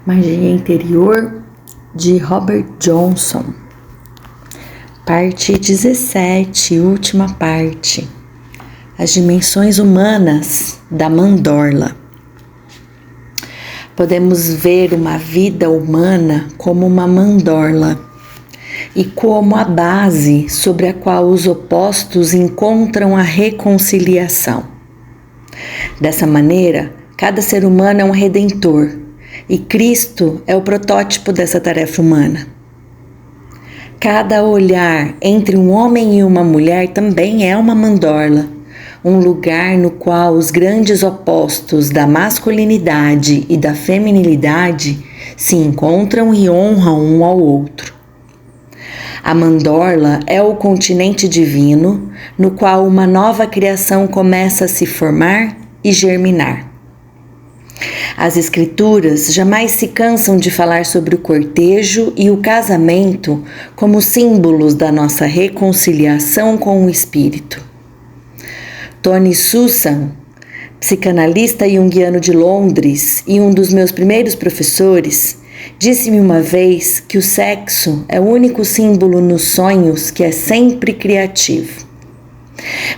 Magia Interior, de Robert Johnson. Parte 17, última parte. As dimensões humanas da mandorla. Podemos ver uma vida humana como uma mandorla e como a base sobre a qual os opostos encontram a reconciliação. Dessa maneira, cada ser humano é um redentor e Cristo é o protótipo dessa tarefa humana. Cada olhar entre um homem e uma mulher também é uma mandorla, um lugar no qual os grandes opostos da masculinidade e da feminilidade se encontram e honram um ao outro. A mandorla é o continente divino no qual uma nova criação começa a se formar e germinar. As escrituras jamais se cansam de falar sobre o cortejo e o casamento como símbolos da nossa reconciliação com o espírito. Tony Sussan, psicanalista junguiano de Londres e um dos meus primeiros professores, disse-me uma vez que o sexo é o único símbolo nos sonhos que é sempre criativo.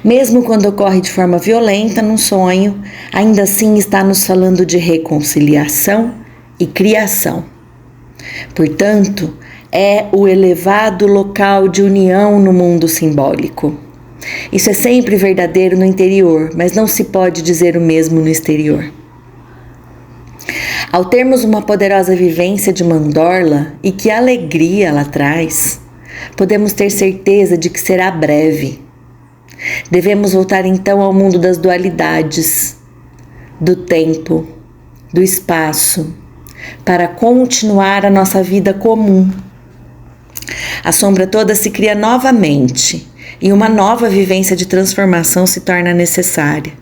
Mesmo quando ocorre de forma violenta num sonho, ainda assim está nos falando de reconciliação e criação. Portanto, é o elevado local de união no mundo simbólico. Isso é sempre verdadeiro no interior, mas não se pode dizer o mesmo no exterior. Ao termos uma poderosa vivência de mandorla, e que alegria ela traz, podemos ter certeza de que será breve. Devemos voltar então ao mundo das dualidades, do tempo, do espaço, para continuar a nossa vida comum. A sombra toda se cria novamente e uma nova vivência de transformação se torna necessária.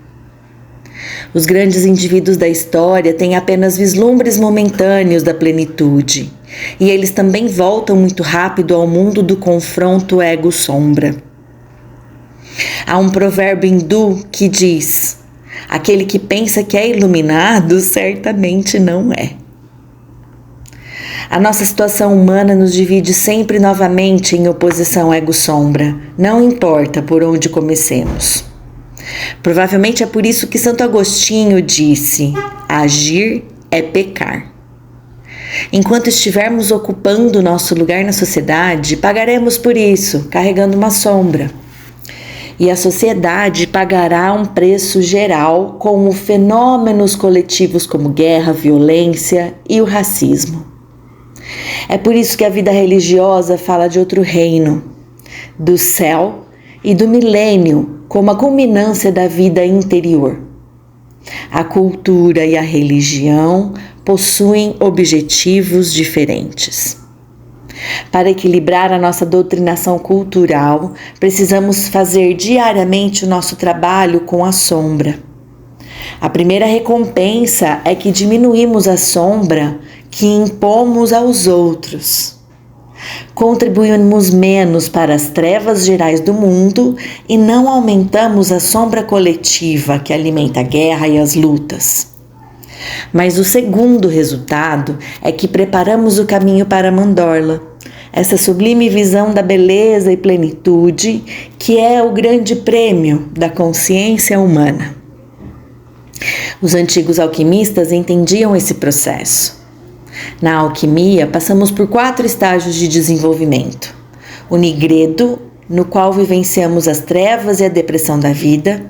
Os grandes indivíduos da história têm apenas vislumbres momentâneos da plenitude, e eles também voltam muito rápido ao mundo do confronto ego-sombra. Há um provérbio hindu que diz: aquele que pensa que é iluminado, certamente não é. A nossa situação humana nos divide sempre novamente em oposição ego-sombra, não importa por onde comecemos. Provavelmente é por isso que Santo Agostinho disse: agir é pecar. Enquanto estivermos ocupando nosso lugar na sociedade, pagaremos por isso, carregando uma sombra. E a sociedade pagará um preço geral com fenômenos coletivos como guerra, violência e o racismo. É por isso que a vida religiosa fala de outro reino, do céu e do milênio como a culminância da vida interior. A cultura e a religião possuem objetivos diferentes. Para equilibrar a nossa doutrinação cultural, precisamos fazer diariamente o nosso trabalho com a sombra. A primeira recompensa é que diminuímos a sombra que impomos aos outros. Contribuímos menos para as trevas gerais do mundo e não aumentamos a sombra coletiva que alimenta a guerra e as lutas. Mas o segundo resultado é que preparamos o caminho para a mandorla, essa sublime visão da beleza e plenitude que é o grande prêmio da consciência humana. Os antigos alquimistas entendiam esse processo. Na alquimia, passamos por 4 estágios de desenvolvimento: o nigredo, no qual vivenciamos as trevas e a depressão da vida;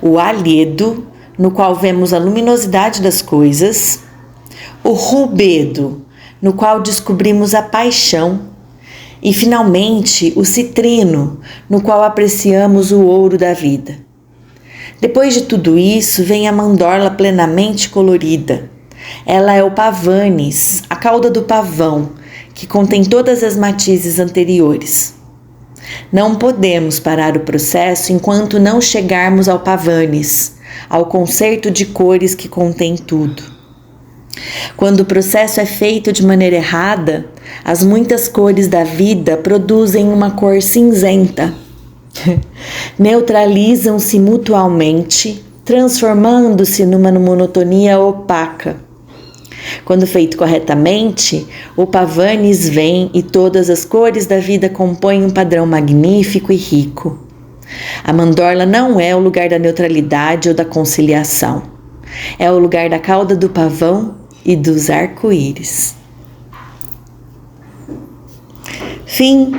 o alhedo, no qual vemos a luminosidade das coisas; o rubedo, no qual descobrimos a paixão; e, finalmente, o citrino, no qual apreciamos o ouro da vida. Depois de tudo isso, vem a mandorla plenamente colorida. Ela é o pavanes, a cauda do pavão, que contém todas as matizes anteriores. Não podemos parar o processo enquanto não chegarmos ao pavanes, ao concerto de cores que contém tudo. Quando o processo é feito de maneira errada, as muitas cores da vida produzem uma cor cinzenta. Neutralizam-se mutualmente, transformando-se numa monotonia opaca. Quando feito corretamente, o pavanes vem e todas as cores da vida compõem um padrão magnífico e rico. A mandorla não é o lugar da neutralidade ou da conciliação. É o lugar da cauda do pavão e dos arco-íris. Fim.